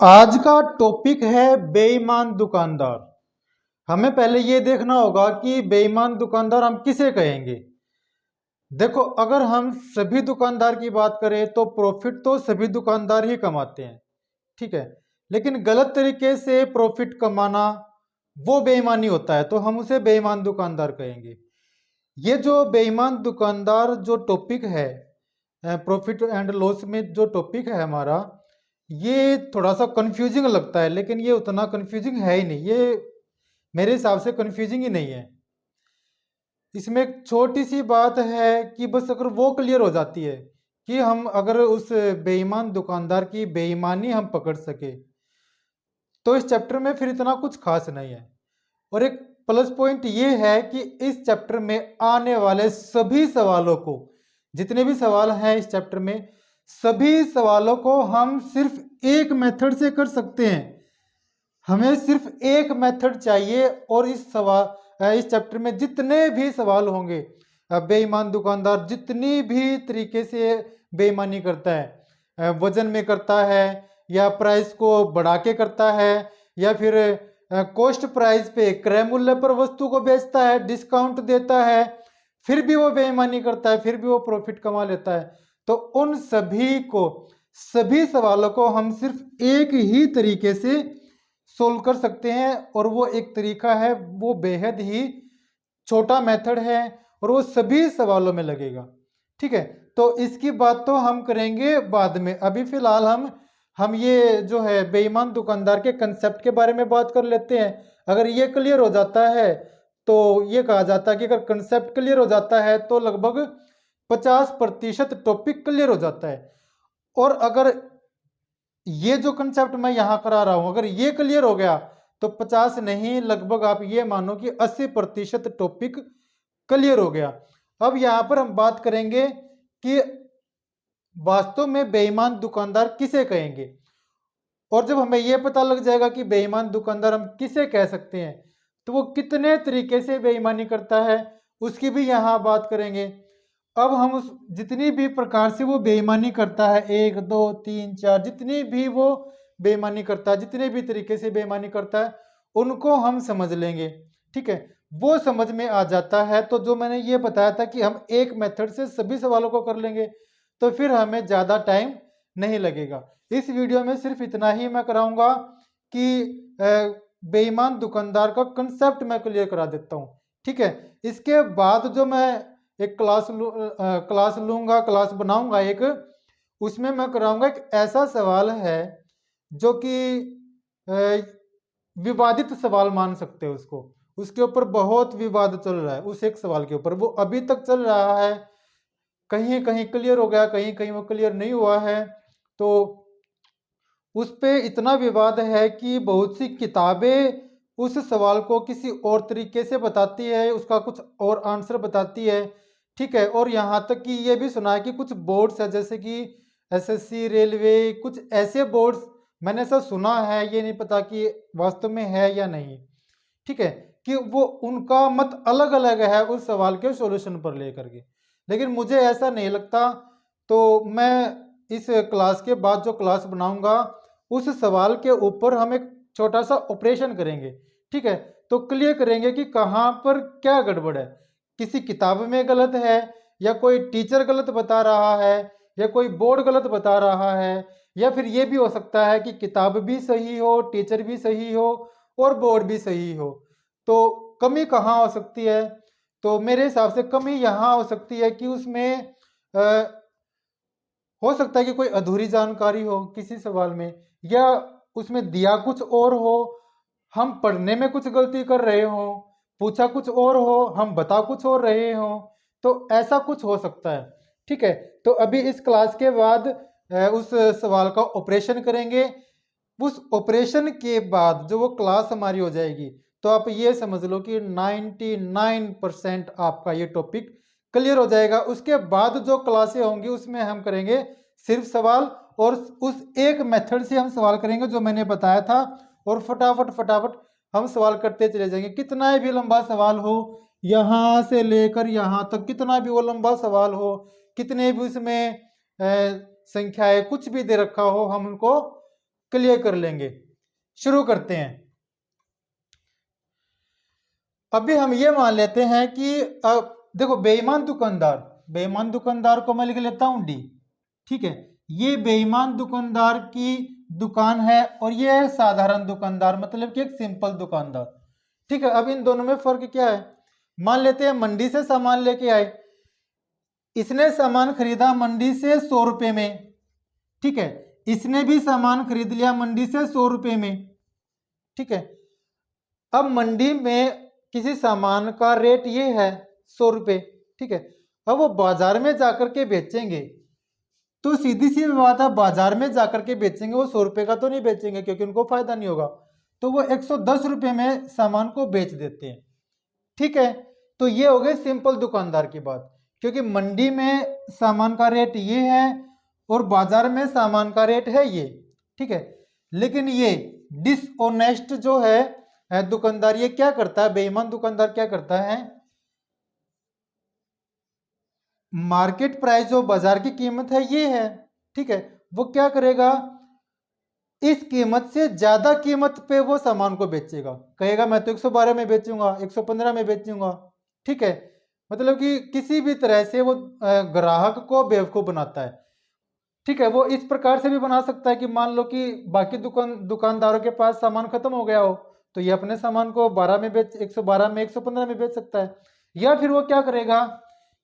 आज का टॉपिक है बेईमान दुकानदार। हमें पहले ये देखना होगा कि बेईमान दुकानदार हम किसे कहेंगे। देखो, अगर हम सभी दुकानदार की बात करें तो प्रॉफिट तो सभी दुकानदार ही कमाते हैं, ठीक है। लेकिन गलत तरीके से प्रॉफिट कमाना वो बेईमानी होता है, तो हम उसे बेईमान दुकानदार कहेंगे। ये जो बेईमान दुकानदार जो टॉपिक है, प्रॉफिट एंड लॉस में जो टॉपिक है हमारा, ये थोड़ा सा कंफ्यूजिंग लगता है, लेकिन ये उतना कंफ्यूजिंग है ही नहीं। ये मेरे हिसाब से कंफ्यूजिंग ही नहीं है। इसमें एक छोटी सी बात है कि बस अगर वो क्लियर हो जाती है कि हम अगर उस बेईमान दुकानदार की बेईमानी हम पकड़ सके तो इस चैप्टर में फिर इतना कुछ खास नहीं है। और एक प्लस पॉइंट ये है कि इस चैप्टर में आने वाले सभी सवालों को, जितने भी सवाल हैं इस चैप्टर में, सभी सवालों को हम सिर्फ एक मेथड से कर सकते हैं। हमें सिर्फ एक मेथड चाहिए और इस चैप्टर में जितने भी सवाल होंगे, बेईमान दुकानदार जितनी भी तरीके से बेईमानी करता है, वजन में करता है या प्राइस को बढ़ा के करता है या फिर कॉस्ट प्राइस पे क्रय मूल्य पर वस्तु को बेचता है, डिस्काउंट देता है, फिर भी वो बेईमानी करता है, फिर भी वो प्रॉफिट कमा लेता है। तो उन सभी सवालों को हम सिर्फ एक ही तरीके से सोल्व कर सकते हैं, और वो एक तरीका है, वो बेहद ही छोटा मेथड है और वो सभी सवालों में लगेगा, ठीक है। तो इसकी बात तो हम करेंगे बाद में। अभी फिलहाल हम ये जो है बेईमान दुकानदार के कंसेप्ट के बारे में बात कर लेते हैं। अगर ये क्लियर हो जाता है तो ये कहा जाता है कि अगर कंसेप्ट क्लियर हो जाता है तो लगभग 50% टॉपिक क्लियर हो जाता है। और अगर ये जो कंसेप्ट मैं यहाँ करा रहा हूँ अगर ये क्लियर हो गया तो 50 नहीं, लगभग आप ये मानो कि 80% टॉपिक क्लियर हो गया। अब यहाँ पर हम बात करेंगे कि वास्तव में बेईमान दुकानदार किसे कहेंगे, और जब हमें यह पता लग जाएगा कि बेईमान दुकानदार हम किसे कह सकते हैं तो वो कितने तरीके से बेईमानी करता है उसकी भी यहाँ बात करेंगे। अब हम उस जितनी भी प्रकार से वो बेईमानी करता है, 1 2 3 4, जितनी भी वो बेईमानी करता है, जितने भी तरीके से बेईमानी करता है उनको हम समझ लेंगे, ठीक है। वो समझ में आ जाता है तो जो मैंने ये बताया था कि हम एक मेथड से सभी सवालों को कर लेंगे तो फिर हमें ज़्यादा टाइम नहीं लगेगा। इस वीडियो में सिर्फ इतना ही मैं कराऊंगा कि बेईमान दुकानदार का कंसेप्ट मैं क्लियर करा देता हूँ, ठीक है। इसके बाद जो मैं एक क्लास लूंगा, क्लास बनाऊंगा एक, उसमें मैं कराऊंगा एक ऐसा सवाल है जो कि विवादित सवाल मान सकते हो उसको, उसके ऊपर बहुत विवाद चल रहा है, उस एक सवाल के ऊपर वो अभी तक चल रहा है, कहीं कहीं क्लियर हो गया, कहीं कहीं वो क्लियर नहीं हुआ है। तो उस पे इतना विवाद है कि बहुत सी किताबें उस सवाल को किसी और तरीके से बताती है, उसका कुछ और आंसर बताती है, ठीक है। और यहाँ तक कि ये भी सुना है कि कुछ बोर्ड्स है जैसे कि एसएससी, रेलवे, कुछ ऐसे बोर्ड्स, मैंने ऐसा सुना है, ये नहीं पता कि वास्तव में है या नहीं, ठीक है, कि वो उनका मत अलग अलग है उस सवाल के सॉल्यूशन पर लेकर के। लेकिन मुझे ऐसा नहीं लगता। तो मैं इस क्लास के बाद जो क्लास बनाऊंगा उस सवाल के ऊपर हम एक छोटा सा ऑपरेशन करेंगे, ठीक है। तो क्लियर करेंगे कि कहाँ पर क्या गड़बड़ है, किसी किताब में गलत है या कोई टीचर गलत बता रहा है या कोई बोर्ड गलत बता रहा है, या फिर ये भी हो सकता है कि किताब भी सही हो, टीचर भी सही हो और बोर्ड भी सही हो। तो कमी कहाँ हो सकती है? तो मेरे हिसाब से कमी यहाँ हो सकती है कि उसमें हो सकता है कि कोई अधूरी जानकारी हो किसी सवाल में, या उसमें दिया कुछ और हो, हम पढ़ने में कुछ गलती कर रहे हो, पूछा कुछ और हो, हम बता कुछ और रहे हो, तो ऐसा कुछ हो सकता है, ठीक है। तो अभी इस क्लास के बाद उस सवाल का ऑपरेशन करेंगे। उस ऑपरेशन के बाद जो वो क्लास हमारी हो जाएगी तो आप ये समझ लो कि 99% आपका ये टॉपिक क्लियर हो जाएगा। उसके बाद जो क्लासें होंगी उसमें हम करेंगे सिर्फ सवाल, और उस एक मेथड से हम सवाल करेंगे जो मैंने बताया था, और फटाफट फटाफट हम सवाल करते चले जाएंगे। कितना भी लंबा सवाल हो, यहाँ से लेकर यहाँ तक कितना भी वो लंबा सवाल हो, कितने भी उसमें संख्याएं कुछ भी दे रखा हो, हम उनको क्लियर कर लेंगे। शुरू करते हैं। अभी हम ये मान लेते हैं कि देखो बेईमान दुकानदार को मैं लिख लेता हूं डी। ठीक है, ये बेईमान दुकानदार की दुकान है और ये है साधारण दुकानदार, मतलब कि एक सिंपल दुकानदार। ठीक है, अब इन दोनों में फर्क क्या है? मान लेते हैं मंडी से सामान लेके आए, इसने सामान खरीदा मंडी से 100 रुपए में। ठीक है, इसने भी सामान खरीद लिया मंडी से 100 रुपए में। ठीक है, अब मंडी में किसी सामान का रेट ये है 100 रुपए। ठीक है, अब वो बाजार में जाकर के बेचेंगे तो सीधी सी बात है, बाजार में जाकर के बेचेंगे वो 100 रुपए का तो नहीं बेचेंगे क्योंकि उनको फायदा नहीं होगा, तो वो 110 रुपए में सामान को बेच देते हैं। ठीक है, तो ये हो गई सिंपल दुकानदार की बात, क्योंकि मंडी में सामान का रेट ये है और बाजार में सामान का रेट है ये। ठीक है, लेकिन ये डिसऑनेस्ट जो है दुकानदार, ये क्या करता है, बेईमान दुकानदार क्या करता है, मार्केट प्राइस जो बाजार की कीमत है ये है। ठीक है, वो क्या करेगा, इस कीमत से ज्यादा कीमत पे वो सामान को बेचेगा, कहेगा मैं तो 112 में बेचूंगा, 115 में बेचूंगा। ठीक है, मतलब कि किसी भी तरह से वो ग्राहक को बेवकूफ बनाता है। ठीक है, वो इस प्रकार से भी बना सकता है कि मान लो कि बाकी दुकानदारों के पास सामान खत्म हो गया हो तो ये अपने सामान को 12 में बेच 112 में 115 में बेच सकता है। या फिर वो क्या करेगा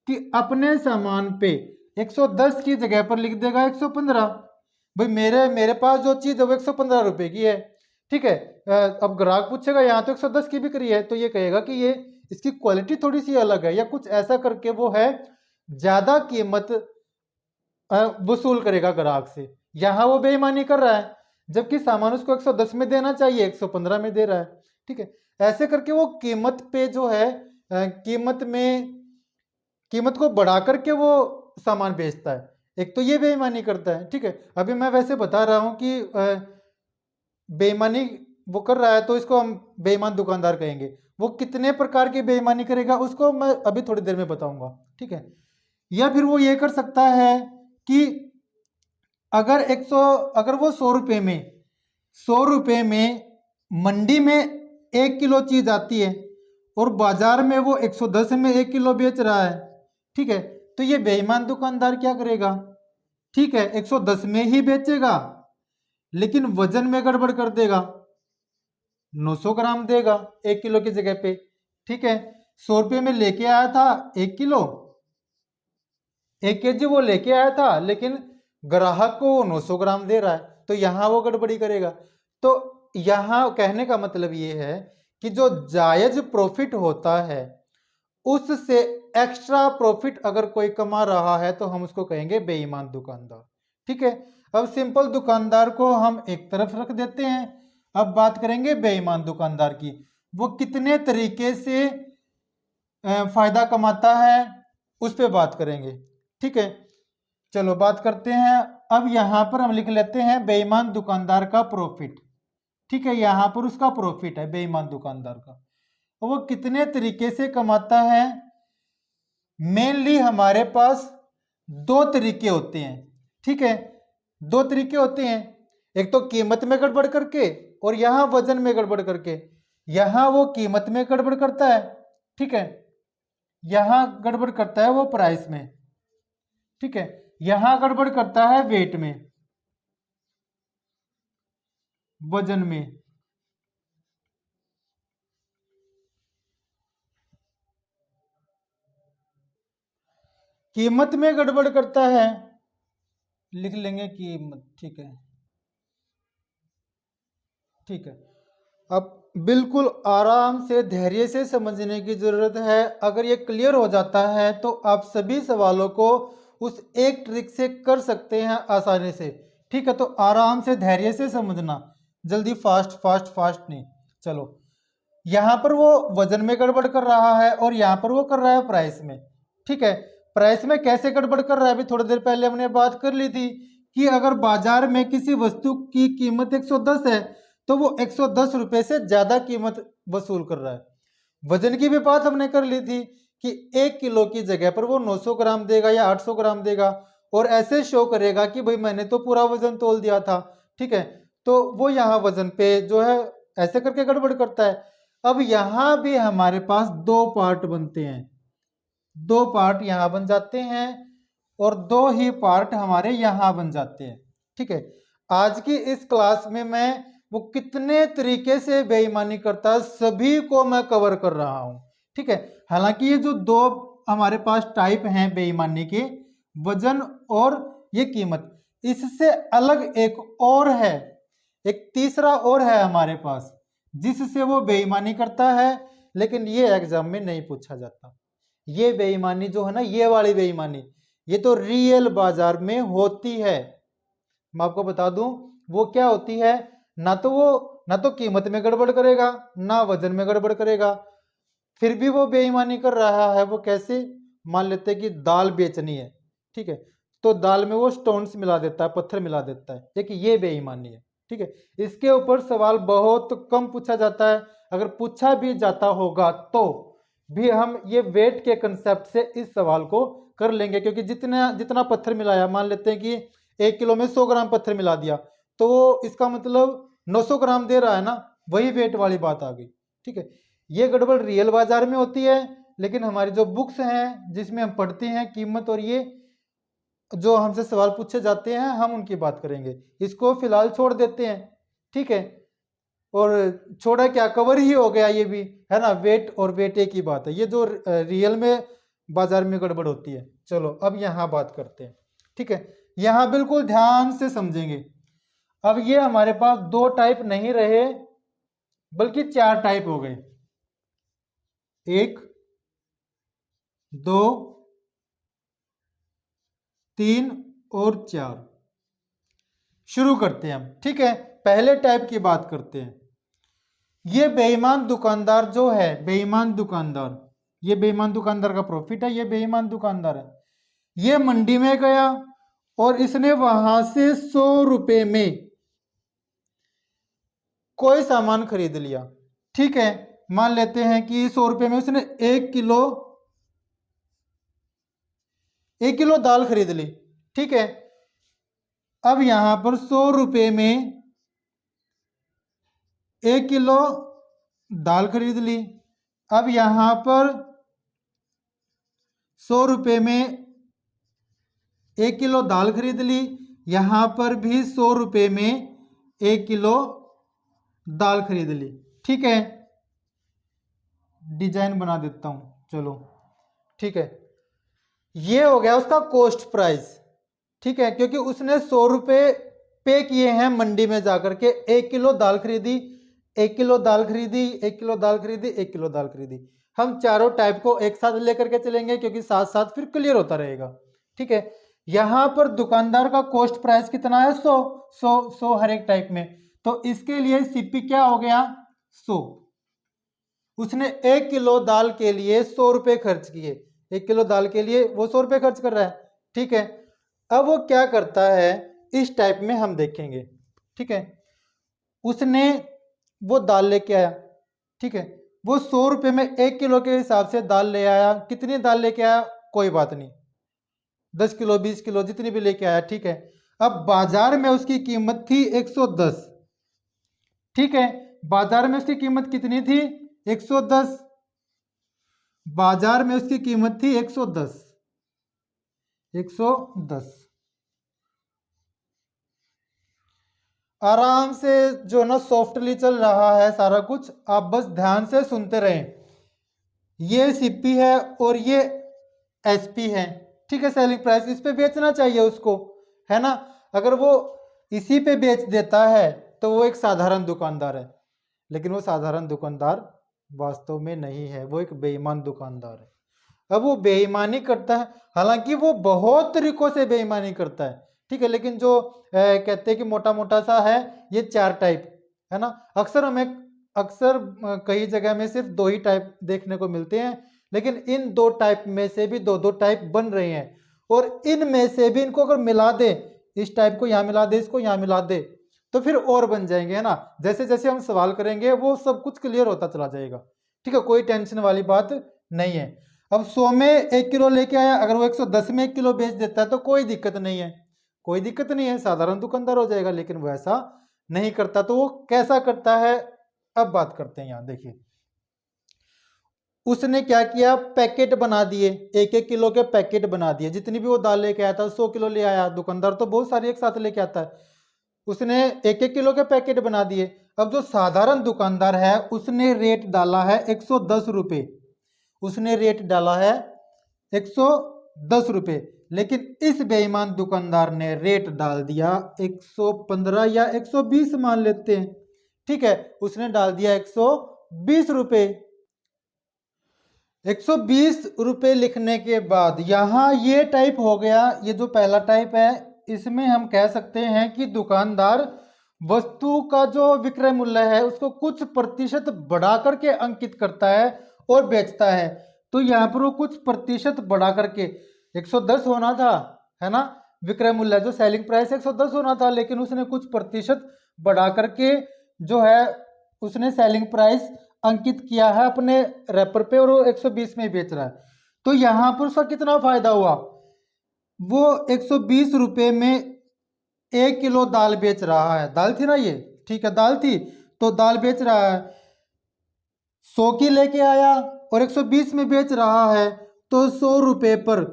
कि अपने सामान पे 110 की जगह पर लिख देगा 115। भाई मेरे पास जो चीज है वो 115 रुपए की है। ठीक है, अब ग्राहक पूछेगा यहाँ तो 110 की बिक्री है, तो ये कहेगा कि ये इसकी क्वालिटी थोड़ी सी अलग है, या कुछ ऐसा करके वो है ज्यादा कीमत वसूल करेगा ग्राहक से। यहां वो बेईमानी कर रहा है, जबकि सामान उसको 110 में देना चाहिए 115 में दे रहा है। ठीक है, ऐसे करके वो कीमत पे जो है कीमत को बढ़ा करके वो सामान बेचता है। एक तो ये बेईमानी करता है। ठीक है, अभी मैं वैसे बता रहा हूं कि बेईमानी वो कर रहा है तो इसको हम बेईमान दुकानदार कहेंगे। वो कितने प्रकार की बेईमानी करेगा उसको मैं अभी थोड़ी देर में बताऊंगा। ठीक है, या फिर वो ये कर सकता है कि अगर वो 100 रुपए में मंडी में 1 किलो चीज आती है और बाजार में वो 110 में 1 किलो बेच रहा है। ठीक है, तो ये बेईमान दुकानदार क्या करेगा, ठीक है 110 में ही बेचेगा लेकिन वजन में गड़बड़ कर देगा, 900 ग्राम देगा 1 किलो की जगह पे। ठीक है, 100 रुपये में लेके आया था 1 किलो, 1 केजी वो लेके आया था लेकिन ग्राहक को वो 900 ग्राम दे रहा है, तो यहां वो गड़बड़ी करेगा। तो यहां कहने का मतलब ये है कि जो जायज प्रॉफिट होता है उससे एक्स्ट्रा प्रॉफिट अगर कोई कमा रहा है तो हम उसको कहेंगे बेईमान दुकानदार। ठीक है, अब सिंपल दुकानदार को हम एक तरफ रख देते हैं। अब बात करेंगे बेईमान दुकानदार की, वो कितने तरीके से फायदा कमाता है उस पर बात करेंगे। ठीक है, चलो बात करते हैं। अब यहां पर हम लिख लेते हैं बेईमान दुकानदार का प्रॉफिट। ठीक है, यहां पर उसका प्रॉफिट है बेईमान दुकानदार का, वो कितने तरीके से कमाता है। मेनली हमारे पास 2 तरीके होते हैं। ठीक है, 2 तरीके होते हैं, एक तो कीमत में गड़बड़ करके और यहां वजन में गड़बड़ करके। यहां वो कीमत में गड़बड़ करता है, ठीक है, यहां गड़बड़ करता है वो प्राइस में। ठीक है, यहां गड़बड़ करता है वेट में, वजन में। कीमत में गड़बड़ करता है, लिख लेंगे कीमत। ठीक है, ठीक है, अब बिल्कुल आराम से धैर्य से समझने की जरूरत है। अगर ये क्लियर हो जाता है तो आप सभी सवालों को उस एक ट्रिक से कर सकते हैं आसानी से। ठीक है, तो आराम से धैर्य से समझना, जल्दी फास्ट फास्ट फास्ट नहीं। चलो, यहाँ पर वो वजन में गड़बड़ कर रहा है और यहाँ पर वो कर रहा है प्राइस में। ठीक है, प्राइस में कैसे गड़बड़ कर रहा है, अभी थोड़ी देर पहले हमने बात कर ली थी कि अगर बाजार में किसी वस्तु की कीमत 110 है तो वो 110 रुपए से ज्यादा कीमत वसूल कर रहा है। वजन की भी बात हमने कर ली थी कि 1 किलो की जगह पर वो 900 ग्राम देगा या 800 ग्राम देगा और ऐसे शो करेगा कि भाई मैंने तो पूरा वजन तोल दिया था। ठीक है, तो वो यहाँ वजन पे जो है ऐसे करके गड़बड़ करता है। अब यहाँ भी हमारे पास दो पार्ट बनते हैं, दो पार्ट यहाँ बन जाते हैं और दो ही पार्ट हमारे यहाँ बन जाते हैं। ठीक है, आज की इस क्लास में मैं वो कितने तरीके से बेईमानी करता है सभी को मैं कवर कर रहा हूँ। ठीक है, हालांकि ये जो दो हमारे पास टाइप हैं बेईमानी के, वजन और ये कीमत, इससे अलग एक और है, एक तीसरा और है हमारे पास जिससे वो बेईमानी करता है, लेकिन ये एग्जाम में नहीं पूछा जाता। ये बेईमानी जो है ना, ये वाली बेईमानी, ये तो रियल बाजार में होती है। मैं आपको बता दूं वो क्या होती है, ना तो कीमत में गड़बड़ करेगा, ना वजन में गड़बड़ करेगा, फिर भी वो बेईमानी कर रहा है। वो कैसे? मान लेते हैं कि दाल बेचनी है, ठीक है, तो दाल में वो स्टोन्स मिला देता है, पत्थर मिला देता है, एक ये बेईमानी है। ठीक है, इसके ऊपर सवाल बहुत कम पूछा जाता है, अगर पूछा भी जाता होगा तो भी हम ये वेट के कंसेप्ट से इस सवाल को कर लेंगे, क्योंकि जितना पत्थर मिलाया, मान लेते हैं कि 1 किलो में 100 ग्राम पत्थर मिला दिया, तो इसका मतलब 900 ग्राम दे रहा है ना, वही वेट वाली बात आ गई। ठीक है, ये गड़बड़ रियल बाजार में होती है, लेकिन हमारी जो बुक्स हैं जिसमें हम पढ़ते हैं कीमत और ये जो हमसे सवाल पूछे जाते हैं, हम उनकी बात करेंगे। इसको फिलहाल छोड़ देते हैं। ठीक है, और छोड़ा क्या, कवर ही हो गया ये भी, है ना, वेट और वेट एक ही बात है, ये जो रियल में बाजार में गड़बड़ होती है। चलो अब यहाँ बात करते हैं। ठीक है, यहाँ बिल्कुल ध्यान से समझेंगे। अब ये हमारे पास दो टाइप नहीं रहे बल्कि 4 टाइप हो गए, 1 2 3 और 4। शुरू करते हैं हम। ठीक है, पहले टाइप की बात करते हैं। ये बेईमान दुकानदार जो है, बेईमान दुकानदार, ये बेईमान दुकानदार का प्रॉफिट है, ये बेईमान दुकानदार है, ये मंडी में गया और इसने वहां से 100 रुपए में कोई सामान खरीद लिया। ठीक है, मान लेते हैं कि 100 रुपए में उसने 1 किलो दाल खरीद ली। ठीक है, अब यहां पर 100 रुपए में 1 किलो दाल खरीद ली। अब यहां पर 100 रुपए में 1 किलो दाल खरीद ली, यहां पर भी 100 रुपए में 1 किलो दाल खरीद ली। ठीक है, डिजाइन बना देता हूं, चलो। ठीक है, ये हो गया उसका कॉस्ट प्राइस। ठीक है, क्योंकि उसने 100 रुपए पे किए हैं मंडी में जाकर के, 1 किलो दाल खरीदी, 1 किलो दाल खरीदी, 1 किलो दाल खरीदी, 1 किलो दाल खरीदी। हम चारों टाइप को एक साथ लेकर के चलेंगे क्योंकि साथ साथ फिर क्लियर होता रहेगा। ठीक है, यहां पर दुकानदार का कॉस्ट प्राइस कितना है? 100 हर एक टाइप में, तो इसके लिए सीपी क्या हो गया? 100। उसने 1 किलो दाल के लिए 100 रुपए खर्च किए, 1 किलो दाल के लिए वो 100 रुपए खर्च कर रहा है। ठीक है, अब वो क्या करता है इस टाइप में हम देखेंगे। ठीक है, उसने वो दाल लेके आया। ठीक है, वो 100 रुपए में 1 किलो के हिसाब से दाल ले आया। कितनी दाल लेके आया कोई बात नहीं, 10 किलो 20 किलो जितनी भी लेके आया। ठीक है, अब बाजार में उसकी कीमत थी 110। ठीक है, बाजार में उसकी कीमत कितनी थी? 110। बाजार में उसकी कीमत थी 110। आराम से जो ना सॉफ्टली चल रहा है सारा कुछ, आप बस ध्यान से सुनते रहें। ये सीपी है और ये एसपी है। ठीक है, सेलिंग प्राइस, इस पे बेचना चाहिए उसको, है ना। अगर वो इसी पे बेच देता है तो वो एक साधारण दुकानदार है, लेकिन वो साधारण दुकानदार वास्तव में नहीं है, वो एक बेईमान दुकानदार है। अब वो बेईमानी करता है, हालांकि वो बहुत तरीकों से बेईमानी करता है। ठीक है, लेकिन जो कहते हैं कि मोटा मोटा सा है, ये 4 टाइप है ना। अक्सर कई जगह में सिर्फ 2 ही टाइप देखने को मिलते हैं, लेकिन इन 2 टाइप में से भी 2 टाइप बन रहे हैं, और इनमें से भी इनको अगर मिला दे, इस टाइप को यहाँ मिला दे, इसको यहाँ मिला दे, तो फिर और बन जाएंगे, है ना। जैसे जैसे हम सवाल करेंगे वो सब कुछ क्लियर होता चला जाएगा। ठीक है, कोई टेंशन वाली बात नहीं है। अब 100 में 1 किलो लेके आया, अगर वो 110 में 1 किलो बेच देता है तो कोई दिक्कत नहीं है, कोई दिक्कत नहीं है, साधारण दुकानदार हो जाएगा। लेकिन वो ऐसा नहीं करता। तो वो कैसा करता है, अब बात करते हैं। यहाँ देखिए, उसने क्या किया, पैकेट बना दिए, 1-1 किलो के पैकेट बना दिए। जितनी भी वो दाल लेके आया था, 100 किलो ले आया, दुकानदार तो बहुत सारी एक साथ लेके आता है, उसने 1-1 किलो के पैकेट बना दिए। अब जो साधारण दुकानदार है उसने रेट डाला है 110 रुपये, उसने रेट डाला है 110 रुपये, लेकिन इस बेईमान दुकानदार ने रेट डाल दिया 115 या 120 मान लेते हैं, ठीक है, उसने डाल दिया 120 रुपये। 120 रुपये लिखने के बाद यहाँ ये टाइप हो गया, ये जो पहला टाइप है इसमें हम कह सकते हैं कि दुकानदार वस्तु का जो विक्रय मूल्य है उसको कुछ प्रतिशत बढ़ा करके अंकित करता है और बेचता है। तो यहाँ पर वो कुछ प्रतिशत बढ़ा करके 110 होना था, है ना, विक्रय मूल्य जो सेलिंग प्राइस 110 होना था, लेकिन उसने कुछ प्रतिशत बढ़ा करके जो है उसने सेलिंग प्राइस अंकित किया है अपने रैपर पे और वो 120 में बेच रहा है। तो यहाँ पर उसका कितना फायदा हुआ, वो 120 रुपये में 1 किलो दाल बेच रहा है, दाल थी ना ये, ठीक है, दाल थी, तो दाल बेच रहा है, 100 की लेके आया और 120 में बेच रहा है, तो 100 रुपये पर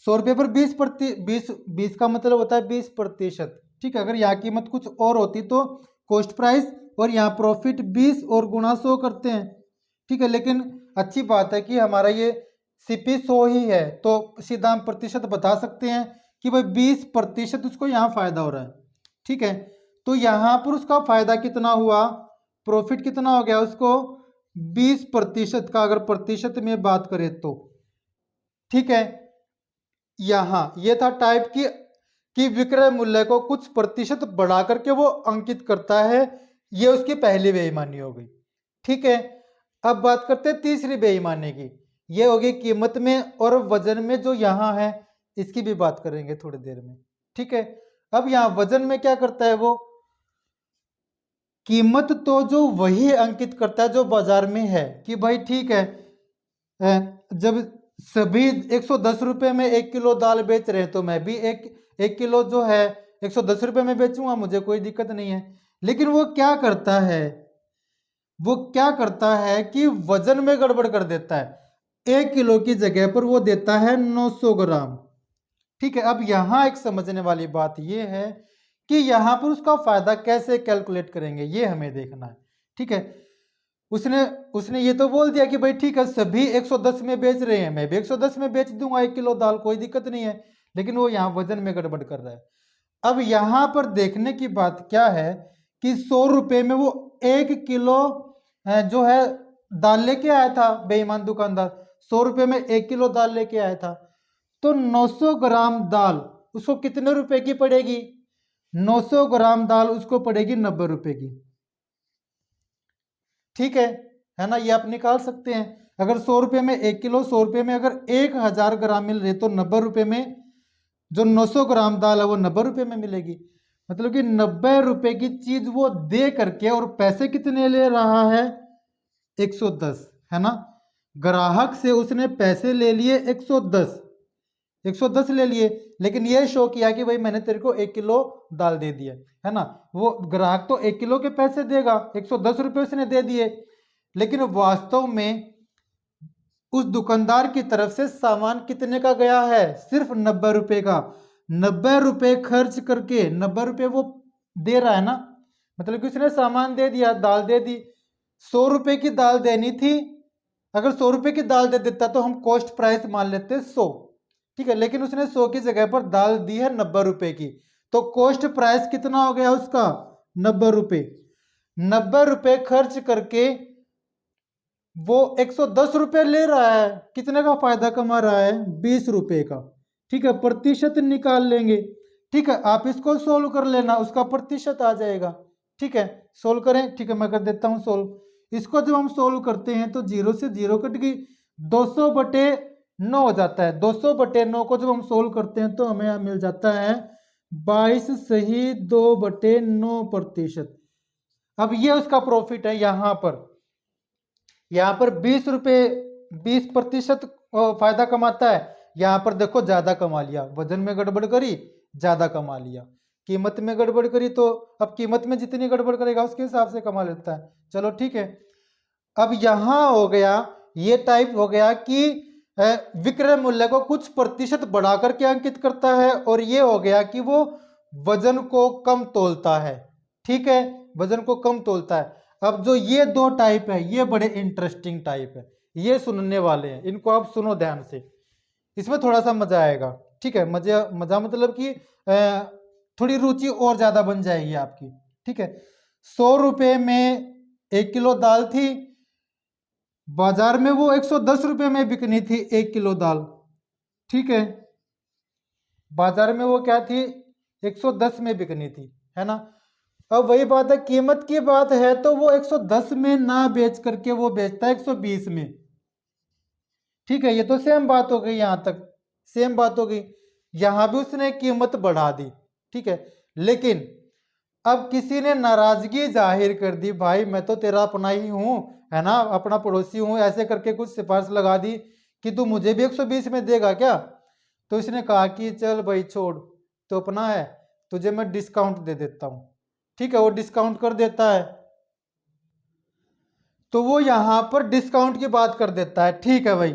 20 का मतलब होता है 20%, ठीक है। अगर यहाँ कीमत कुछ और होती तो कॉस्ट प्राइस और यहाँ प्रॉफिट 20 और गुणा 100 करते हैं, ठीक है, लेकिन अच्छी बात है कि हमारा ये सीपी 100 ही है, तो सीधा हम प्रतिशत बता सकते हैं कि भाई 20% उसको यहाँ फायदा हो रहा है, ठीक है। तो यहाँ पर उसका फायदा कितना हुआ, प्रॉफिट कितना हो गया उसको, 20% का, अगर प्रतिशत में बात करें तो, ठीक है। यहाँ ये था टाइप कि विक्रय मूल्य को कुछ प्रतिशत बढ़ा करके वो अंकित करता है, ये उसकी पहली बेईमानी हो गई, ठीक है। अब बात करते हैं तीसरी बेईमानी की, ये होगी कीमत में और वजन में, जो यहाँ है इसकी भी बात करेंगे थोड़ी देर में, ठीक है। अब यहाँ वजन में क्या करता है वो, कीमत तो जो वही अंकित करता है जो बाजार में है, कि भाई ठीक है, जब सभी 110 रुपये में 1 किलो दाल बेच रहे हैं तो मैं भी एक किलो जो है 110 रुपये में बेचूंगा, मुझे कोई दिक्कत नहीं है। लेकिन वो क्या करता है, वो क्या करता है कि वजन में गड़बड़ कर देता है, 1 किलो की जगह पर वो देता है 900 ग्राम, ठीक है। अब यहाँ एक समझने वाली बात ये है कि यहाँ पर उसका फायदा कैसे कैलकुलेट करेंगे, ये हमें देखना है, ठीक है। उसने ये तो बोल दिया कि भाई ठीक है, सभी 110 में बेच रहे हैं, मैं भी 110 में बेच दूंगा 1 किलो दाल, कोई दिक्कत नहीं है, लेकिन वो यहाँ वजन में गड़बड़ कर रहा है। अब यहाँ पर देखने की बात क्या है कि 100 रुपये में वो 1 किलो जो है दाल लेके आया था बेईमान दुकानदार, 100 रुपये में 1 किलो दाल लेके आया था, तो 900 ग्राम दाल उसको कितने रुपए की पड़ेगी, 900 ग्राम दाल उसको पड़ेगी 90 रुपए की, ठीक है ना, ये आप निकाल सकते हैं। अगर 100 रुपये में 1 किलो, 100 रुपये में अगर 1000 ग्राम मिल रहे तो 90 रुपये में जो 900 ग्राम दाल है वो 90 रुपये में मिलेगी, मतलब कि 90 रुपये की चीज वो दे करके, और पैसे कितने ले रहा है, 110, है ना, ग्राहक से उसने पैसे ले लिए 110 ले लिए, लेकिन ये शो किया कि भाई मैंने तेरे को 1 किलो दाल दे दिया, है ना। वो ग्राहक तो 1 किलो के पैसे देगा, 110 रुपये उसने दे दिए, लेकिन वास्तव में उस दुकानदार की तरफ से सामान कितने का गया है, सिर्फ 90 रुपये का। 90 रुपये खर्च करके 90 रुपये वो दे रहा है ना, मतलब कि उसने सामान दे दिया, दाल दे दी, 100 रुपये की दाल देनी थी, अगर 100 रुपये की दाल दे देता तो हम कॉस्ट प्राइस मान लेते 100, ठीक है, लेकिन उसने 100 की जगह पर दाल दी है 90 रुपये की, तो कॉस्ट प्राइस कितना हो गया उसका, 90 रुपये। 90 रुपये खर्च करके वो 110 रुपये ले रहा है, कितने का फायदा कमा रहा है, 20 रुपये का, ठीक है। प्रतिशत निकाल लेंगे, ठीक है, आप इसको सोल्व कर लेना, उसका प्रतिशत आ जाएगा, ठीक है, सोल्व करें, ठीक है, मैं कर देता हूँ सोल्व। इसको जब हम सोल्व करते हैं तो 0 से 0 कट गई, 200/9 हो जाता है, 200/9 को जब हम सोल्व करते हैं तो हमें यहाँ मिल जाता है 22 सही 2/9%। अब ये उसका प्रॉफिट है, यहाँ पर 20 रुपये 20% फायदा कमाता है, यहाँ पर देखो ज्यादा कमा लिया, वजन में गड़बड़ करी, ज्यादा कमा लिया, कीमत में गड़बड़ करी तो अब कीमत में जितनी गड़बड़ करेगा उसके हिसाब से कमा लेता है। चलो ठीक है। अब यहां हो गया, ये टाइप हो गया कि विक्रय मूल्य को कुछ प्रतिशत बढ़ा करके अंकित करता है, और ये हो गया कि वो वजन को कम तोलता है। ठीक है, वजन को कम तोलता है। अब जो ये दो टाइप है ये बड़े इंटरेस्टिंग टाइप है, ये सुनने वाले हैं, इनको आप सुनो ध्यान से, इसमें थोड़ा सा मजा आएगा। ठीक है, मजा मजा मतलब कि थोड़ी रुचि और ज्यादा बन जाएगी आपकी। ठीक है, 100 रुपये में 1 किलो दाल थी, बाजार में वो 110 रुपये में बिकनी थी 1 किलो दाल। ठीक है, बाजार में वो क्या थी, 110 में बिकनी थी, है ना। अब वही बात है, कीमत की बात है तो वो 110 में ना बेच करके वो बेचता है 120 में। ठीक है, ये तो सेम बात हो गई, यहां तक सेम बात हो गई। यहां भी उसने कीमत बढ़ा दी। ठीक है, लेकिन अब किसी ने नाराजगी जाहिर कर दी, भाई मैं तो तेरा अपना ही हूं, है ना, अपना पड़ोसी हूं, ऐसे करके कुछ सिफारिश लगा दी कि तू मुझे भी 120 में देगा क्या। तो इसने कहा कि चल भाई छोड़, तो अपना है, तुझे मैं डिस्काउंट दे देता हूं। ठीक है, वो डिस्काउंट कर देता है, तो वो यहां पर डिस्काउंट की बात कर देता है। ठीक है भाई,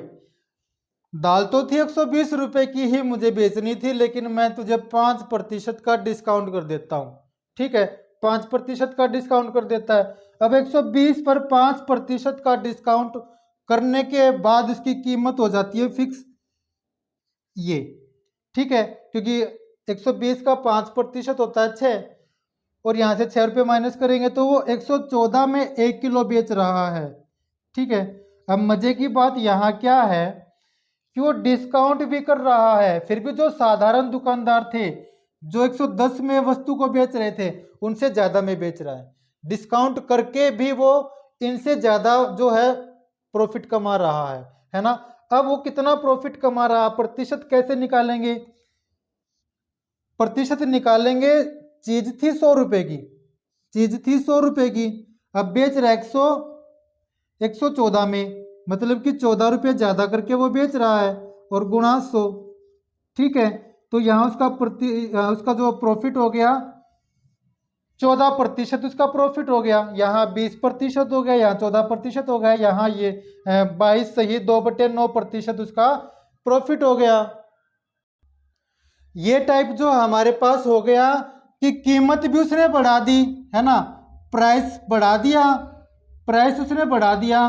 दाल तो थी 120 रुपए की ही मुझे बेचनी थी, लेकिन मैं तुझे 5% का डिस्काउंट कर देता हूं। ठीक है, 5% का डिस्काउंट कर देता है। अब 120 पर 5% का डिस्काउंट करने के बाद इसकी कीमत हो जाती है फिक्स ये। ठीक है, क्योंकि 120 का 5% होता है 6, और यहां से 6 रुपये माइनस करेंगे तो वो 114 में 1 किलो बेच रहा है। ठीक है, अब मजे की बात यहां क्या है कि वो डिस्काउंट भी कर रहा है, फिर भी जो साधारण दुकानदार थे जो 110 में वस्तु को बेच रहे थे उनसे ज्यादा में बेच रहा है। डिस्काउंट करके भी वो इनसे ज्यादा जो है प्रॉफिट कमा रहा है ना। अब वो कितना प्रॉफिट कमा रहा है, प्रतिशत कैसे निकालेंगे, प्रतिशत निकालेंगे। चीज थी 100 रुपए की, चीज थी 100 रुपए की, अब बेच रहा है 114 में, मतलब कि 14 रुपये ज्यादा करके वो बेच रहा है, और गुणा 100। ठीक है, तो यहाँ उसका जो प्रॉफिट हो गया 14% उसका प्रॉफिट हो गया, यहाँ 20% हो गया, यहाँ 14% हो गया, यहाँ ये 22 सही 2/9% उसका प्रॉफिट हो गया। ये टाइप जो हमारे पास हो गया कि कीमत भी उसने बढ़ा दी, है ना, प्राइस बढ़ा दिया, प्राइस उसने बढ़ा दिया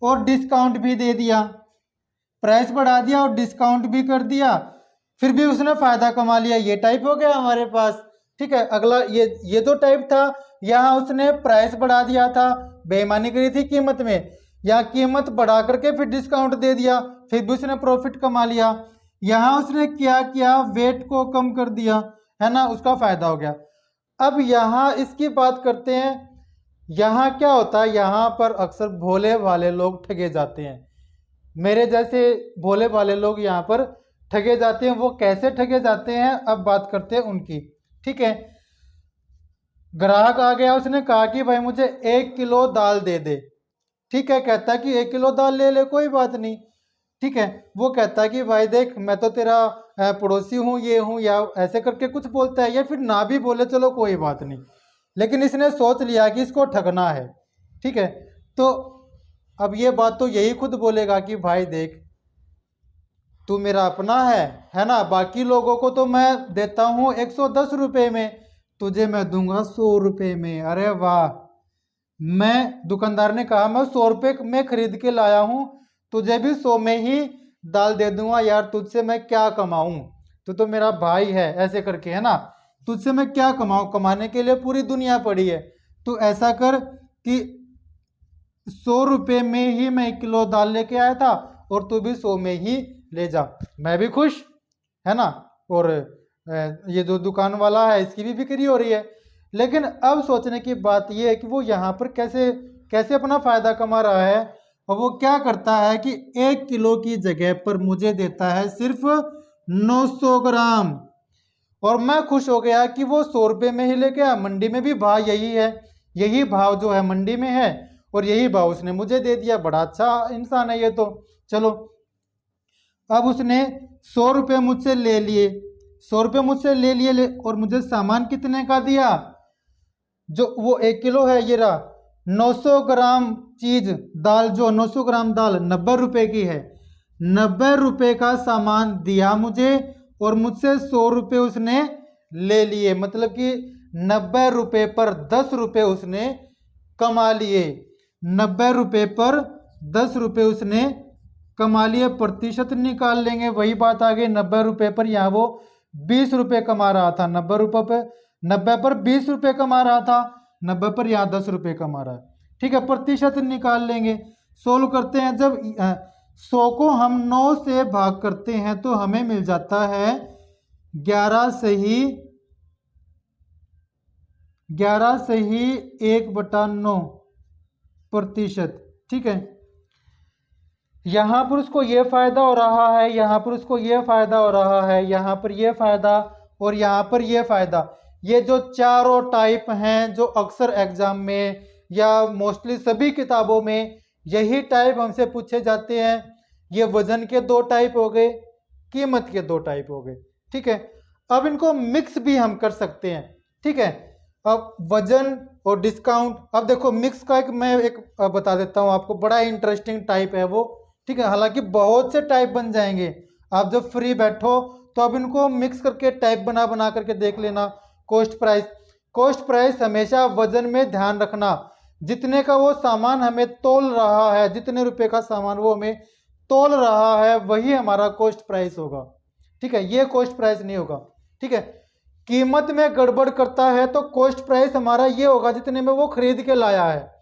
और डिस्काउंट भी दे दिया। प्राइस बढ़ा दिया और डिस्काउंट भी कर दिया, फिर भी उसने फायदा कमा लिया। ये टाइप हो गया हमारे पास। ठीक है, अगला ये जो टाइप था, यहाँ उसने प्राइस बढ़ा दिया था, बेईमानी करी थी कीमत में, यहाँ कीमत बढ़ा करके फिर डिस्काउंट दे दिया, फिर भी उसने प्रॉफिट कमा लिया। यहाँ उसने क्या किया, वेट को कम कर दिया, है ना, उसका फायदा हो गया। अब यहाँ इसकी बात करते हैं, यहाँ क्या होता है, यहाँ पर अक्सर भोले वाले लोग ठगे जाते हैं। मेरे जैसे भोले वाले लोग यहाँ पर ठगे जाते हैं। वो कैसे ठगे जाते हैं, अब बात करते हैं उनकी। ठीक है, ग्राहक आ गया, उसने कहा कि भाई मुझे 1 किलो दाल दे दे। ठीक है, कहता है कि 1 किलो दाल ले ले, कोई बात नहीं। ठीक है, वो कहता है कि भाई देख मैं तो तेरा पड़ोसी हूँ, ये हूँ, या ऐसे करके कुछ बोलता है, या फिर ना भी बोले चलो कोई बात नहीं, लेकिन इसने सोच लिया कि इसको ठगना है। ठीक है, तो अब ये बात तो यही खुद बोलेगा कि भाई देख तू मेरा अपना है ना, बाकी लोगों को तो मैं देता हूँ 110 रुपये में, तुझे मैं दूंगा 100 रुपये में। अरे वाह, मैं, दुकानदार ने कहा मैं 100 रुपये में खरीद के लाया हूँ, तुझे भी 100 में ही दाल दे दूंगा, यार तुझसे मैं क्या कमाऊं, तू तो मेरा भाई है, ऐसे करके, है ना, तुझसे मैं क्या कमाऊं, कमाने के लिए पूरी दुनिया पड़ी है। तू ऐसा कर कि 100 रुपये में ही मैं 1 किलो दाल लेके आया था, और तू भी 100 में ही ले जा, मैं भी खुश, है ना, और ये जो दुकान वाला है इसकी भी बिक्री हो रही है। लेकिन अब सोचने की बात यह है कि वो यहाँ पर कैसे कैसे अपना फायदा कमा रहा है, और वो क्या करता है कि 1 किलो की जगह पर मुझे देता है सिर्फ 900 ग्राम, और मैं खुश हो गया कि वो 100 रुपये में ही लेके आया। मंडी में भी भाव यही है, यही भाव जो है मंडी में है, और यही भाव उसने मुझे दे दिया। बड़ा अच्छा इंसान है ये तो। चलो, अब उसने 100 रुपये मुझसे ले लिए, 100 रुपये मुझसे ले लिए और मुझे सामान कितने का दिया, जो वो 1 किलो है, ये रहा 900 ग्राम चीज दाल, जो 900 ग्राम दाल 90 रुपए की है, 90 रुपए का सामान दिया मुझे और मुझसे 100 रुपये उसने ले लिए, मतलब कि 90 रुपए पर 10 रुपये उसने कमा लिए, 90 रुपए पर 10 रुपये उसने कमा लिए। प्रतिशत निकाल लेंगे, वही बात आ गई, 90 रुपए पर यहाँ वो 20 रुपये कमा रहा था, 90 रुपये पे 90 पर 20 रुपये कमा रहा था, 90 पर यहाँ 10 रुपये कमा रहा है। ठीक है, प्रतिशत निकाल लेंगे, सोल्व करते हैं। जब 100 को हम 9 से भाग करते हैं तो हमें मिल जाता है 11 सही 1/9%। ठीक है, यहां पर उसको ये फायदा हो रहा है, यहां पर उसको ये फायदा हो रहा है, यहां पर ये फायदा और यहां पर ये फायदा। ये जो चारों टाइप हैं जो अक्सर एग्जाम में या मोस्टली सभी किताबों में यही टाइप हमसे पूछे जाते हैं। ये वजन के 2 टाइप हो गए, कीमत के 2 टाइप हो गए। ठीक है, अब इनको मिक्स भी हम कर सकते हैं। ठीक है, अब वजन और डिस्काउंट, अब देखो मिक्स का मैं एक बता देता हूं आपको, बड़ा इंटरेस्टिंग टाइप है वो। ठीक है, हालांकि बहुत से टाइप बन जाएंगे, आप जब फ्री बैठो तो अब इनको मिक्स करके टाइप बना बना करके देख लेना। कॉस्ट प्राइस, कॉस्ट प्राइस हमेशा वजन में ध्यान रखना, जितने का वो सामान हमें तोल रहा है, जितने रुपए का सामान वो हमें तोल रहा है वही हमारा कॉस्ट प्राइस होगा। ठीक है, ये कॉस्ट प्राइस नहीं होगा। ठीक है, कीमत में गड़बड़ करता है तो कॉस्ट प्राइस हमारा ये होगा जितने में वो खरीद के लाया है।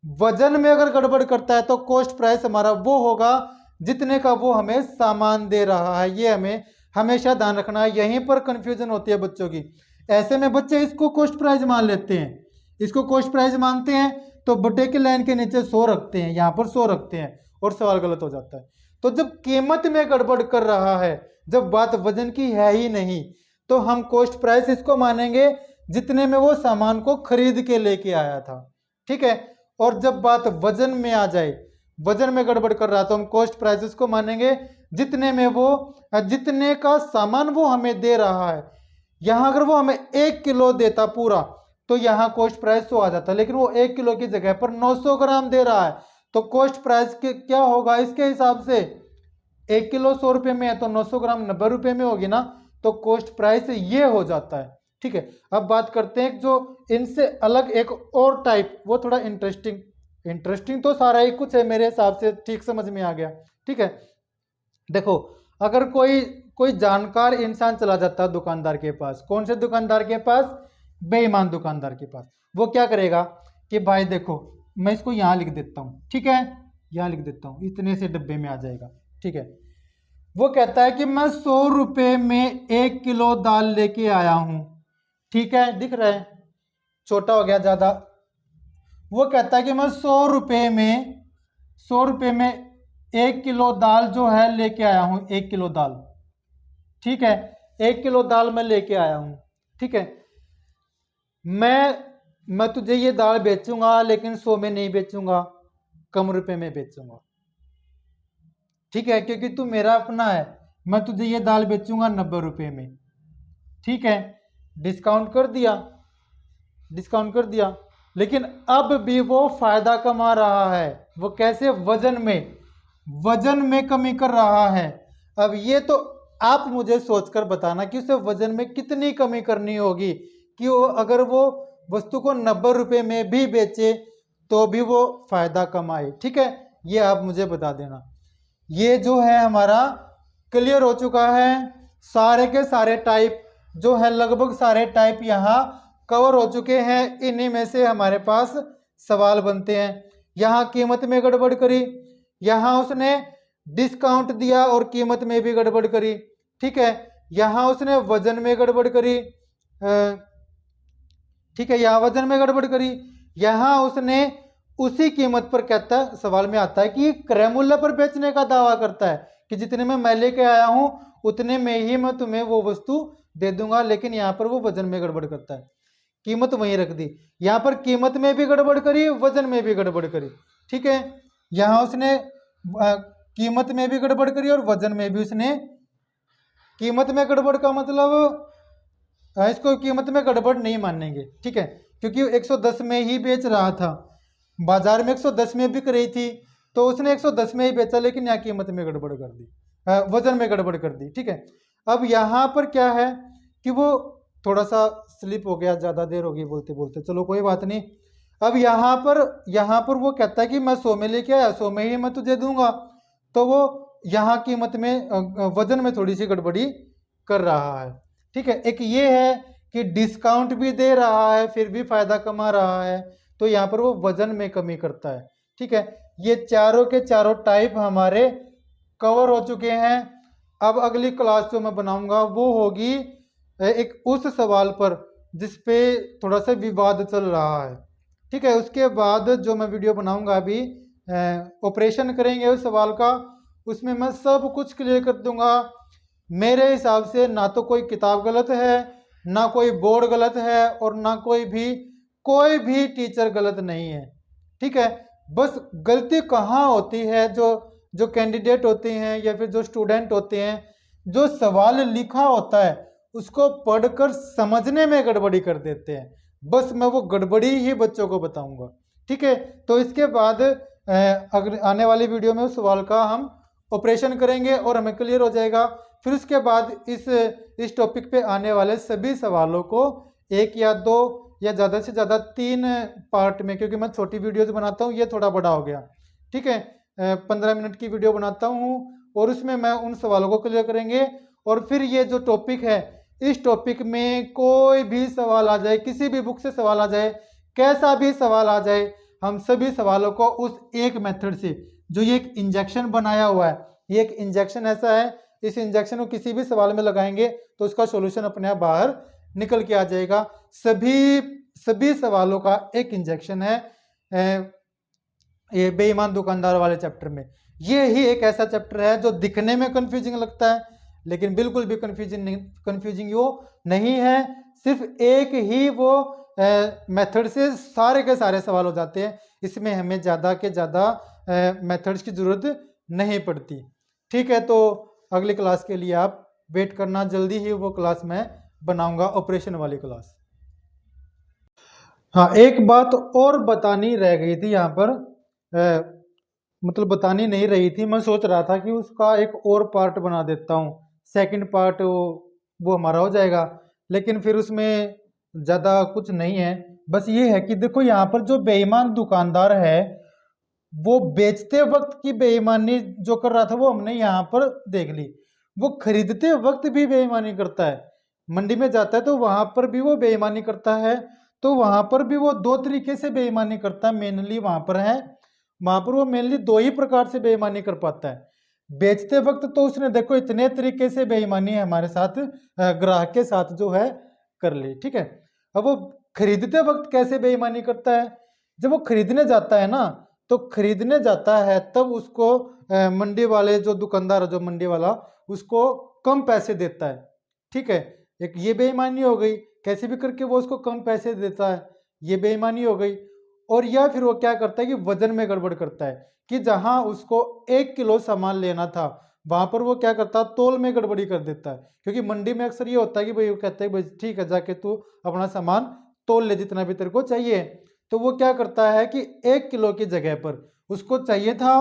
वजन में अगर गड़बड़ करता है तो कॉस्ट प्राइस हमारा वो होगा जितने का वो हमें सामान दे रहा है। ये हमें हमेशा ध्यान रखना है, यहीं पर कंफ्यूजन होती है बच्चों की। ऐसे में बच्चे इसको कॉस्ट प्राइस मान लेते हैं, इसको कॉस्ट प्राइस मानते हैं तो बटे की लाइन के नीचे 100 रखते हैं, यहाँ पर 100 रखते हैं और सवाल गलत हो जाता है। तो जब कीमत में गड़बड़ कर रहा है, जब बात वजन की है ही नहीं, तो हम कॉस्ट प्राइस इसको मानेंगे जितने में वो सामान को खरीद के लेके आया था। ठीक है, और जब बात वजन में आ जाए, वजन में गड़बड़ कर रहा है तो हम कॉस्ट प्राइस इसको मानेंगे जितने में वो, जितने का सामान वो हमें दे रहा है। यहाँ अगर वो हमें 1 किलो देता पूरा तो यहाँ कॉस्ट प्राइस 100 आ जाता, लेकिन वो 1 किलो की जगह पर 900 ग्राम दे रहा है तो कॉस्ट प्राइस के क्या होगा इसके हिसाब से, 1 किलो 100 रुपये में है तो 900 ग्राम 90 रुपये में होगी ना, तो कॉस्ट प्राइस ये हो जाता है। ठीक है, अब बात करते हैं जो इनसे अलग एक और टाइप, वो थोड़ा इंटरेस्टिंग तो सारा ही कुछ है मेरे हिसाब से, ठीक समझ में आ गया। ठीक है, देखो अगर कोई जानकार इंसान चला जाता है दुकानदार के पास, कौन से दुकानदार के पास, बेईमान दुकानदार के पास, वो क्या करेगा कि भाई देखो मैं इसको यहाँ लिख देता हूँ, ठीक है, यहाँ लिख देता हूँ, इतने से डब्बे में आ जाएगा। ठीक है, वो कहता है कि मैं 100 रुपये में 1 किलो दाल लेके आया हूँ। ठीक है, दिख रहा है, छोटा हो गया ज़्यादा। वो कहता है कि मैं 100 रुपये में 1 किलो दाल जो है लेके आया हूँ, 1 किलो दाल। ठीक है, 1 किलो दाल मैं लेके आया हूँ। ठीक है, मैं तुझे ये दाल बेचूंगा लेकिन 100 में नहीं बेचूंगा, कम रुपए में बेचूंगा। ठीक है, क्योंकि तू मेरा अपना है, मैं तुझे ये दाल बेचूंगा 90 रुपये में। ठीक है, डिस्काउंट कर दिया, लेकिन अब भी वो फायदा कमा रहा है। वो कैसे, वजन में कमी कर रहा है। अब ये तो आप मुझे सोचकर बताना कि उसे वजन में कितनी कमी करनी होगी कि वो अगर वो वस्तु को 90 रुपये में भी बेचे तो भी वो फायदा कमाए। ठीक है, ये आप मुझे बता देना। ये जो है हमारा क्लियर हो चुका है, सारे के सारे टाइप जो है, लगभग सारे टाइप यहाँ कवर हो चुके हैं। इन्हीं में से हमारे पास सवाल बनते हैं। यहाँ कीमत में गड़बड़ करी, यहाँ उसने डिस्काउंट दिया और कीमत में भी गड़बड़ करी। ठीक है, यहाँ उसने वजन में गड़बड़ करी, ठीक है, यहाँ वजन में गड़बड़ करी, यहाँ उसने उसी कीमत पर, कहता है सवाल में आता है कि क्रय मूल्य पर बेचने का दावा करता है कि जितने में मैं लेके आया हूं उतने में ही मैं तुम्हें वो वस्तु दे दूंगा, लेकिन यहाँ पर वो वजन में गड़बड़ करता है, कीमत वहीं रख दी। यहाँ पर कीमत में भी गड़बड़ करी, वजन में भी गड़बड़ करी। ठीक है, यहाँ उसने कीमत में भी गड़बड़ करी और वजन में भी उसने कीमत में गड़बड़ का मतलब इसको कीमत में गड़बड़ नहीं मानेंगे, ठीक है, क्योंकि 110 में ही बेच रहा था, बाजार में 110 में बिक रही थी, तो उसने 110 में ही बेचा, लेकिन यहाँ कीमत में गड़बड़ कर दी, वजन में गड़बड़ कर दी, ठीक है। अब यहाँ पर क्या है कि वो थोड़ा सा स्लिप हो गया, ज़्यादा देर हो गई बोलते बोलते, चलो कोई बात नहीं। अब यहाँ पर वो कहता है कि मैं 100 में लेके आया, 100 में ही मैं तुझे दूंगा, तो वो यहाँ कीमत में वजन में थोड़ी सी गड़बड़ी कर रहा है, ठीक है। एक ये है कि डिस्काउंट भी दे रहा है फिर भी फायदा कमा रहा है, तो यहाँ पर वो वजन में कमी करता है, ठीक है। ये चारों के चारों टाइप हमारे कवर हो चुके हैं। अब अगली क्लास जो मैं बनाऊंगा वो होगी एक उस सवाल पर जिसपे थोड़ा सा विवाद चल रहा है, ठीक है। उसके बाद जो मैं वीडियो बनाऊंगा अभी ऑपरेशन करेंगे उस सवाल का, उसमें मैं सब कुछ क्लियर कर दूंगा। मेरे हिसाब से ना तो कोई किताब गलत है, ना कोई बोर्ड गलत है, और ना कोई भी टीचर गलत नहीं है, ठीक है। बस गलती कहाँ होती है, जो कैंडिडेट होते हैं या फिर जो स्टूडेंट होते हैं, जो सवाल लिखा होता है उसको पढ़कर समझने में गड़बड़ी कर देते हैं। बस मैं वो गड़बड़ी ही बच्चों को बताऊंगा, ठीक है। तो इसके बाद अगर आने वाली वीडियो में उस सवाल का हम ऑपरेशन करेंगे और हमें क्लियर हो जाएगा। फिर उसके बाद इस टॉपिक पे आने वाले सभी सवालों को एक या दो या ज़्यादा से ज़्यादा 3 पार्ट में, क्योंकि मैं छोटी वीडियोज बनाता हूँ, ये थोड़ा बड़ा हो गया, ठीक है, 15 मिनट की वीडियो बनाता हूँ, और उसमें मैं उन सवालों को क्लियर करेंगे। और फिर ये जो टॉपिक है, इस टॉपिक में कोई भी सवाल आ जाए, किसी भी बुक से सवाल आ जाए, कैसा भी सवाल आ जाए, हम सभी सवालों को उस एक मेथड से, जो ये एक इंजेक्शन बनाया हुआ है, ये एक इंजेक्शन ऐसा है, इस इंजेक्शन को किसी भी सवाल में लगाएंगे तो उसका सॉल्यूशन अपने आप बाहर निकल के आ जाएगा। सभी सवालों का एक इंजेक्शन है ये बेईमान दुकानदार वाले चैप्टर में। ये ही एक ऐसा चैप्टर है जो दिखने में कंफ्यूजिंग लगता है, लेकिन बिल्कुल भी कंफ्यूजिंग वो नहीं है। सिर्फ एक ही वो मेथड से सारे के सारे सवाल हो जाते हैं, इसमें हमें ज़्यादा के ज़्यादा मेथड्स की ज़रूरत नहीं पड़ती, ठीक है। तो अगली क्लास के लिए आप वेट करना, जल्दी ही वो क्लास मैं बनाऊंगा, ऑपरेशन वाली क्लास। हाँ, एक बात और बतानी रह गई थी यहाँ पर, मतलब बतानी नहीं रही थी, मैं सोच रहा था कि उसका एक और पार्ट बना देता हूँ, सेकंड पार्ट वो हमारा हो जाएगा, लेकिन फिर उसमें ज़्यादा कुछ नहीं है। बस ये है कि देखो यहाँ पर जो बेईमान दुकानदार है वो बेचते वक्त की बेईमानी जो कर रहा था वो हमने यहाँ पर देख ली, वो खरीदते वक्त भी बेईमानी करता है, मंडी में जाता है तो वहां पर भी वो बेईमानी करता है। तो वहां पर भी वो दो तरीके से बेईमानी करता है, मेनली वहां पर वो मेनली दो ही प्रकार से बेईमानी कर पाता है। बेचते वक्त तो उसने देखो इतने तरीके से बेईमानी हमारे साथ ग्राहक के साथ जो है कर ली, ठीक है। अब वो खरीदते वक्त कैसे बेईमानी करता है, जब वो खरीदने जाता है ना, तो खरीदने जाता है तब उसको मंडी वाले जो दुकानदार है, जो मंडी वाला, उसको कम पैसे देता है, ठीक है। एक ये बेईमानी हो गई, कैसे भी करके वो उसको कम पैसे देता है, ये बेईमानी हो गई। और या फिर वो क्या करता है कि वजन में गड़बड़ करता है, कि जहां उसको 1 किलो सामान लेना था वहां पर वो क्या करता है, तोल में गड़बड़ी कर देता है। क्योंकि मंडी में अक्सर ये होता है कि भाई वो कहते हैं भाई ठीक है, जाके तू अपना सामान तोल ले जितना भी तेरे को चाहिए। तो वो क्या करता है कि 1 किलो की जगह पर उसको चाहिए था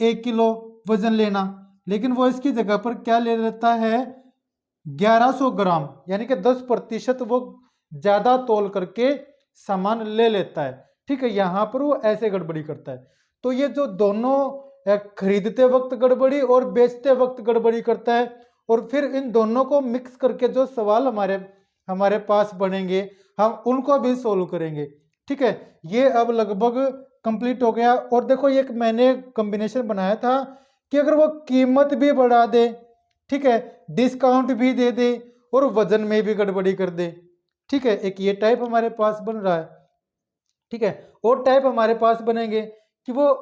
1 किलो वजन लेना, लेकिन वो इसकी जगह पर क्या ले लेता है, 1100 ग्राम, यानी कि 10% वो ज्यादा तोल करके सामान ले लेता है, ठीक है। यहाँ पर वो ऐसे गड़बड़ी करता है। तो ये जो दोनों खरीदते वक्त गड़बड़ी और बेचते वक्त गड़बड़ी करता है, और फिर इन दोनों को मिक्स करके जो सवाल हमारे पास बनेंगे हम उनको भी सोल्व करेंगे, ठीक है। ये अब लगभग कंप्लीट हो गया। और देखो एक मैंने कॉम्बिनेशन बनाया था कि अगर वो कीमत भी बढ़ा दे, ठीक है, डिस्काउंट भी दे दे और वजन में भी गड़बड़ी कर दे, ठीक है, एक ये टाइप हमारे पास बन रहा है, ठीक है। और टाइप हमारे पास बनेंगे कि वो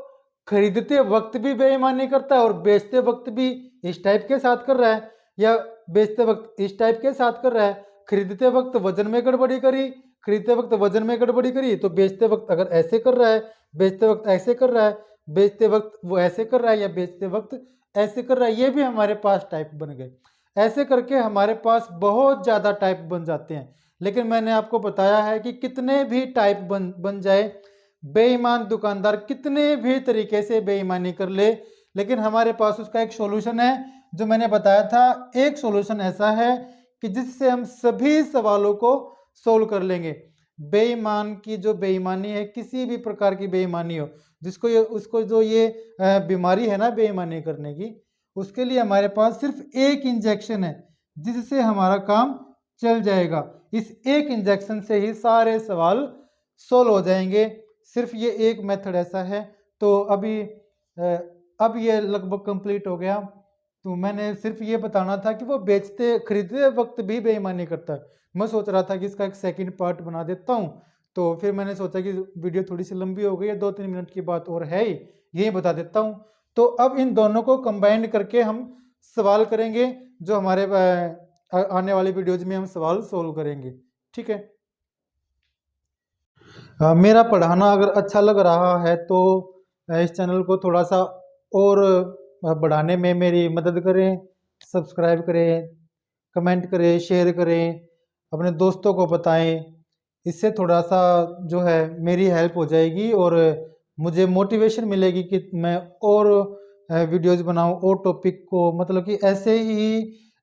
खरीदते वक्त भी बेईमानी करता है और बेचते वक्त भी इस टाइप के साथ कर रहा है, या बेचते वक्त इस टाइप के साथ कर रहा है। खरीदते वक्त वजन में गड़बड़ी करी, खरीदते वक्त वजन में गड़बड़ी करी, तो बेचते वक्त अगर ऐसे कर रहा है, बेचते वक्त ऐसे कर रहा है, बेचते वक्त वो ऐसे कर रहा है, या बेचते वक्त ऐसे कर रहा है, ये भी हमारे पास टाइप बन गए। ऐसे करके हमारे पास बहुत ज़्यादा टाइप बन जाते हैं। लेकिन मैंने आपको बताया है कि कितने भी टाइप बन जाए, बेईमान दुकानदार कितने भी तरीके से बेईमानी कर ले, लेकिन हमारे पास उसका एक सॉल्यूशन है जो मैंने बताया था। एक सॉल्यूशन ऐसा है कि जिससे हम सभी सवालों को सोल्व कर लेंगे। बेईमान की जो बेईमानी है, किसी भी प्रकार की बेईमानी हो, उसको जो ये बीमारी है ना बेईमानी करने की, उसके लिए हमारे पास सिर्फ एक इंजेक्शन है जिससे हमारा काम चल जाएगा। इस एक इंजेक्शन से ही सारे सवाल सोल्व हो जाएंगे। सिर्फ ये एक मेथड ऐसा है। तो अब ये लगभग कंप्लीट हो गया। तो मैंने सिर्फ ये बताना था कि वो बेचते खरीदते वक्त भी बेईमानी करता है। मैं सोच रहा था कि इसका एक सेकंड पार्ट बना देता हूँ। तो फिर मैंने सोचा कि वीडियो थोड़ी सी लंबी हो गई है, 2-3 मिनट की बात और है ही, यही बता देता हूँ। तो अब इन दोनों को कंबाइन करके हम सवाल करेंगे, जो हमारे आने वाली वीडियोज में हम सवाल सोल्व करेंगे। ठीक है। मेरा पढ़ाना अगर अच्छा लग रहा है तो इस चैनल को थोड़ा सा और बढ़ाने में मेरी मदद करें। सब्सक्राइब करें, कमेंट करें, शेयर करें, अपने दोस्तों को बताएं। इससे थोड़ा सा जो है मेरी हेल्प हो जाएगी और मुझे मोटिवेशन मिलेगी कि मैं और वीडियोस बनाऊं और टॉपिक को मतलब कि ऐसे ही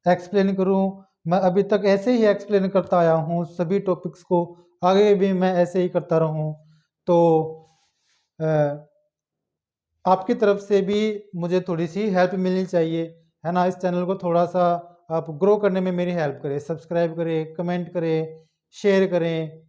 एक्सप्लेन करूं। मैं अभी तक ऐसे ही एक्सप्लेन करता आया हूं सभी टॉपिक्स को, आगे भी मैं ऐसे ही करता रहूं। तो अ, आपकी तरफ से भी मुझे थोड़ी सी हेल्प मिलनी चाहिए, है ना। इस चैनल को थोड़ा सा आप ग्रो करने में मेरी हेल्प करें, सब्सक्राइब करें, कमेंट करें, शेयर करें।